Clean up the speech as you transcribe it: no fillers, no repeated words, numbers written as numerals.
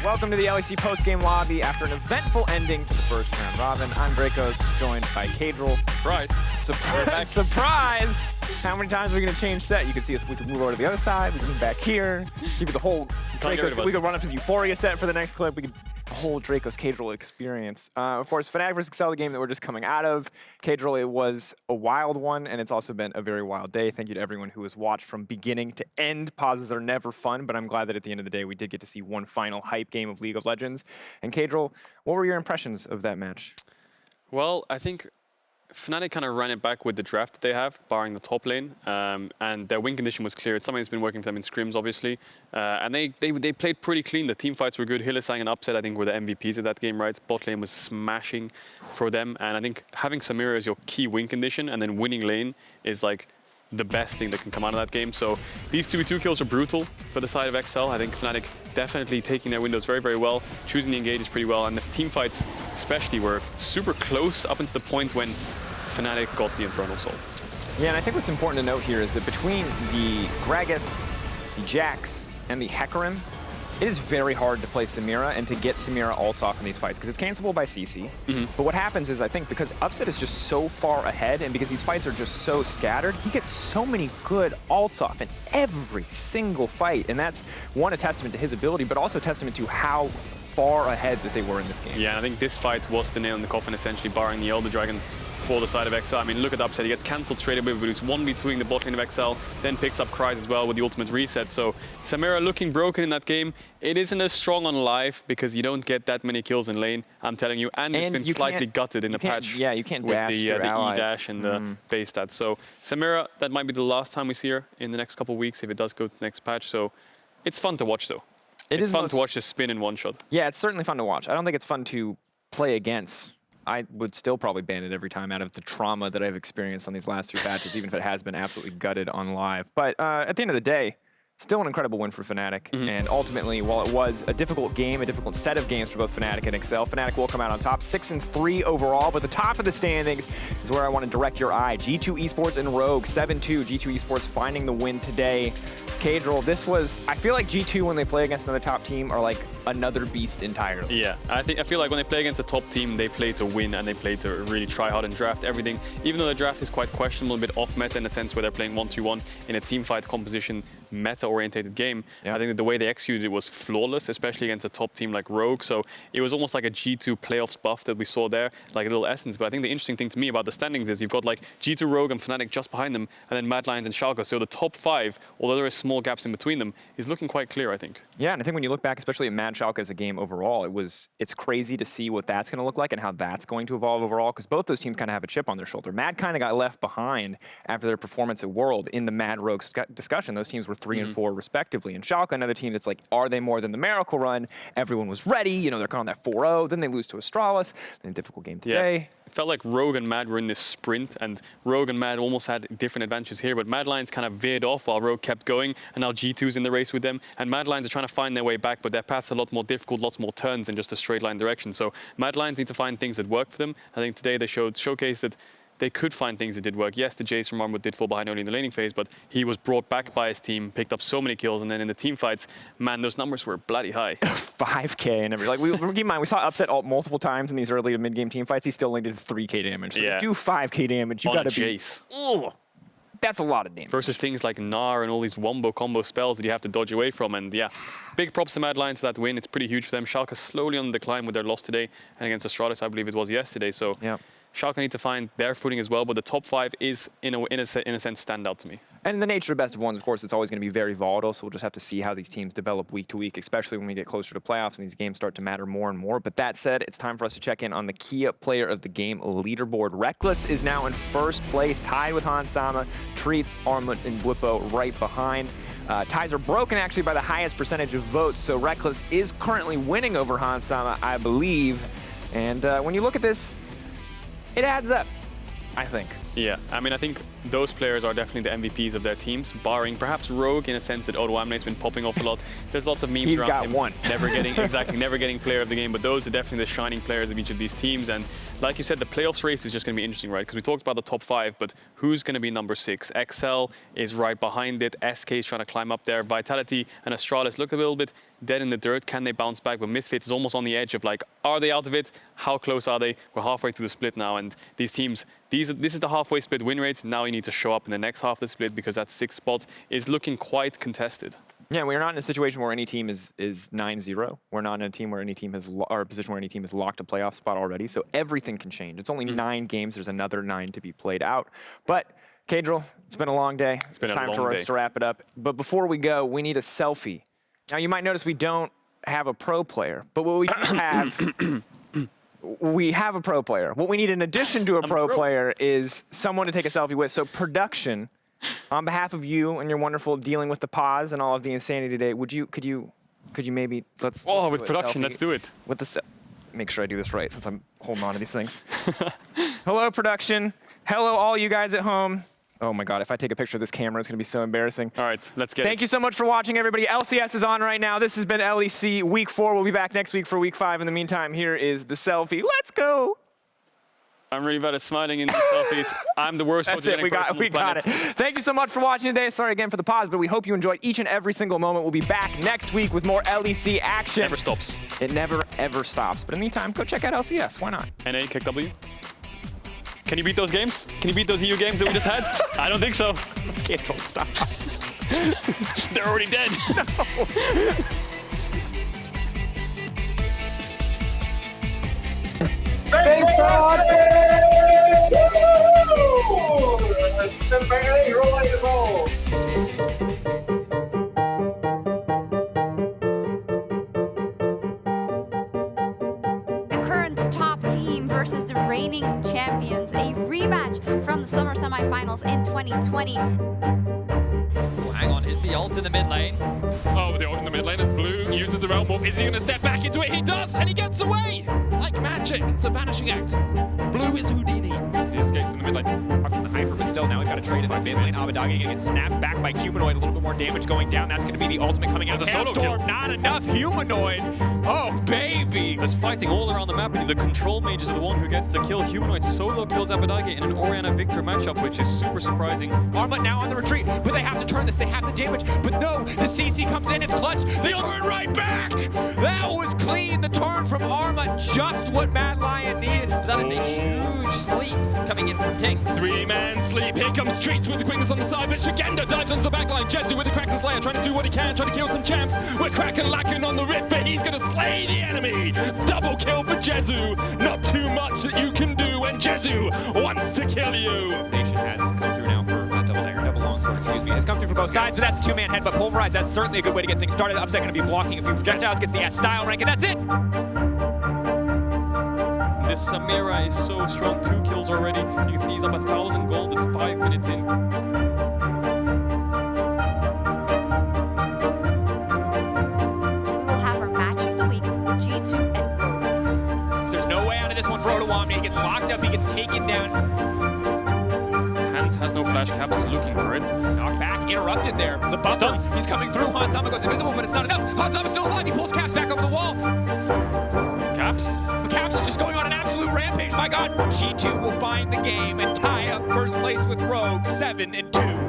Welcome to the LEC post-game lobby after an eventful ending to the first round robin. I'm Drakos, joined by Caedrel. Surprise. Surprise! How many times are we going to change set? You can see us. We can move over to the other side. We can move back here. Give you the whole Drakos. We could run up to the Euphoria set for the next clip. We could the whole Drakos Caedrel experience. Of course, Fnatic vs. Excel, the game that we're just coming out of. Caedrel, it was a wild one, and it's also been a very wild day. Thank you to everyone who has watched from beginning to end. Pauses are never fun, but I'm glad that at the end of the day, we did get to see one final hype game of League of Legends. And Caedrel, what were your impressions of that match? Well, I think Fnatic kind of ran it back with the draft that they have, barring the top lane, and their win condition was clear. It's something that's been working for them in scrims, obviously, and they played pretty clean. The team fights were good. Hylissang and Upset, I think, were the MVPs of that game, right? Bot lane was smashing for them, and I think having Samira as your key win condition and then winning lane is like the best thing that can come out of that game. So these 2v2 kills are brutal for the side of XL. I think Fnatic definitely taking their windows very, very well, choosing the engages pretty well, and the team fights especially were super close up until the point when Fnatic got the Infernal Soul. Yeah, and I think what's important to note here is that between the Gragas, the Jax, and the Hecarim, it is very hard to play Samira and to get Samira ult off in these fights because it's cancelable by CC. But what happens is, I think, because Upset is just so far ahead and because these fights are just so scattered, he gets so many good ults off in every single fight. And that's, one, a testament to his ability, but also a testament to how far ahead that they were in this game. Yeah, and I think this fight was the nail in the coffin, essentially, barring the Elder Dragon for the side of XL. I mean, look at Upset. He gets cancelled straight away, but he's 1v2ing the bot lane of XL, then picks up Kryze as well with the ultimate reset. So Samira looking broken in that game. It isn't as strong on live because you don't get that many kills in lane, I'm telling you. And it's been slightly gutted in the patch. Yeah, you can't with dash the E-dash and the base stats. So Samira, that might be the last time we see her in the next couple of weeks if it does go to the next patch. So it's fun to watch, though. It's fun to watch this spin in one shot. Yeah, it's certainly fun to watch. I don't think it's fun to play against. I would still probably ban it every time out of the trauma that I've experienced on these last 3 patches, even if it has been absolutely gutted on live. But at the end of the day, still an incredible win for Fnatic. And ultimately, while it was a difficult game, a difficult set of games for both Fnatic and Excel, Fnatic will come out on top, 6-3 overall. But the top of the standings is where I want to direct your eye. G2 Esports and Rogue, 7-2. G2 Esports finding the win today. Caedrel, this was, I feel like G2 when they play against another top team are like another beast entirely. Yeah, I feel like when they play against a top team, they play to win and they play to really try hard and draft everything. Even though the draft is quite questionable, a bit off meta in the sense where they're playing 1-2-1 in a team fight composition, meta-orientated game. I think that the way they executed it was flawless, especially against a top team like Rogue. So it was almost like a G2 playoffs buff that we saw there, like a little essence. But I think the interesting thing to me about the standings is you've got like G2, Rogue, and Fnatic just behind them, and then Mad Lions and Schalke. So the top 5, although there are small gaps in between them, is looking quite clear, I think. Yeah, and I think when you look back, especially at Mad Schalke as a game overall, it's crazy to see what that's going to look like and how that's going to evolve overall, because both those teams kind of have a chip on their shoulder. Mad kind of got left behind after their performance at World in the Mad Rogue discussion. Those teams were 3 and 4 respectively. And Schalke, another team that's like, are they more than the Miracle Run? Everyone was ready. You know, they're calling that 4-0. Then they lose to Astralis. Then a difficult game today. Yeah. It felt like Rogue and Mad were in this sprint, and Rogue and Mad almost had different advantages here, but Mad Lions kind of veered off while Rogue kept going, and now G2's in the race with them, and Mad Lions are trying to find their way back, but their path's a lot more difficult, lots more turns than just a straight line direction. So Mad Lions need to find things that work for them. I think today they showcased that they could find things that did work. Yes, the Jace from Armwood did fall behind early in the laning phase, but he was brought back by his team, picked up so many kills, and then in the team fights, man, those numbers were bloody high. 5K and everything. Like, keep in mind, we saw Upset ult multiple times in these early to mid-game team fights. He still only did 3K damage. So to do 5K damage, you gotta be... Jace. Ooh, that's a lot of damage. Versus things like Gnar and all these wombo combo spells that you have to dodge away from. And yeah, big props to Mad Lions for that win. It's pretty huge for them. Schalke slowly on the decline with their loss today, and against Astralis, I believe it was yesterday. So yeah. Schalke need to find their footing as well, but the top 5 is, in a sense, stand out to me. And in the nature of best of ones, of course, it's always going to be very volatile, so we'll just have to see how these teams develop week to week, especially when we get closer to playoffs and these games start to matter more and more. But that said, it's time for us to check in on the key player of the game leaderboard. Rekkles is now in first place, tied with Hans Sama, Treats, Armut, and Bwipo right behind. Ties are broken, actually, by the highest percentage of votes, so Rekkles is currently winning over Hans Sama, I believe. And when you look at this, it adds up, I think. Yeah, I mean, I think those players are definitely the MVPs of their teams, barring perhaps Rogue in a sense that Odo Amne's been popping off a lot. There's lots of memes around him. He's got one. Never getting player of the game, but those are definitely the shining players of each of these teams. And like you said, the playoffs race is just going to be interesting, right? Because we talked about the top 5, but who's going to be number 6? XL is right behind it. SK is trying to climb up there. Vitality and Astralis look a little bit dead in the dirt. Can they bounce back? But Misfits is almost on the edge of like, are they out of it? How close are they? We're halfway through the split now, and these teams, this is the halfway split win rate. Now you need to show up in the next half of the split because that 6th spot is looking quite contested. Yeah, we're not in a situation where any team is 9-0. We're not in a team where any team has or a position where any team has locked a playoff spot already. So everything can change. It's only 9 games. There's another 9 to be played out. But Caedrel, it's been a long day. It's time for us to wrap it up. But before we go, we need a selfie. Now you might notice we don't have a pro player, but what we do have, we have a pro player. What we need in addition to a pro player is someone to take a selfie with. So production. On behalf of you and your wonderful dealing with the pause and all of the insanity today, could you maybe let's with production, let's do it. With the make sure I do this right since I'm holding on to these things. Hello, production. Hello, all you guys at home. Oh my God, if I take a picture of this camera, it's gonna be so embarrassing. All right, let's get it. Thank you so much for watching, everybody. LCS is on right now. This has been LEC Week 4. We'll be back next week for Week 5. In the meantime, here is the selfie. Let's go. I'm really bad at smiling in these selfies. I'm the worst photogenic person on the planet. We got it. Thank you so much for watching today. Sorry again for the pause, but we hope you enjoyed each and every single moment. We'll be back next week with more LEC action. Never stops. It never, ever stops. But in the meantime, go check out LCS. Why not? NA, kick W. Can you beat those games? Can you beat those EU games that we just had? I don't think so. Caedrel, stop. They're already dead. No. Thanks for watching! The barely rolling the ball. The current top team versus the reigning champions. A rematch from the summer semifinals in 2020. Hang on, is the ult in the mid lane? Oh, the ult in the mid lane as Blue uses the realm warp. Is he going to step back into it? He does, and he gets away! Like magic, it's a vanishing act. Blue is Houdini. He escapes in the mid lane. Bucks in the hyper, but still now we've got to trade it by mid lane. Abadagi gonna get snapped back by Humanoid. A little bit more damage going down. That's going to be the ultimate coming out. There's a solo kill. Not enough Humanoid. Oh, baby. There's fighting all around the map, and the control mage is the one who gets the kill. Humanoid solo kills Abadagi in an Orianna Victor matchup, which is super surprising. Arma now on the retreat, but they have to turn this. They have the damage, but no, the CC comes in. It's clutch. They turn right back. That was clean. The turn from Arma, just what Mad Lion needed. That is a huge sleep coming in from Tinks. 3-man sleep. Here comes Treats with the quickness on the side, but Shigenda dives onto the backline. Jetsu with the Kraken Slayer trying to do what he can, trying to kill some champs. We're Kraken lacking on the rift, but he's going to slay the enemy. Double kill for Jezu. Not too much that you can do when Jezu wants to kill you. Nation has come through now for double longsword, excuse me. Has come through for both sides, but that's a 2-man headbutt. Pulverize, that's certainly a good way to get things started. Upset going to be blocking a few projectiles, gets the S-style rank, and that's it. This Samira is so strong, 2 kills already. You can see he's up 1,000 gold at 5 minutes in. We will have our match of the week, G2 and Rogue. So there's no way out of this one for Otawamni. He gets locked up, he gets taken down. Hans has no flash, Caps is looking for it. Knocked back, interrupted there. The buffer, he's coming through. Hansama goes invisible, but it's not enough. Hansama's still alive, he pulls Caps back over the wall. Caps. But Caps is just going on an absolute rampage, my God. G2 will find the game and tie up first place with Rogue, 7-2.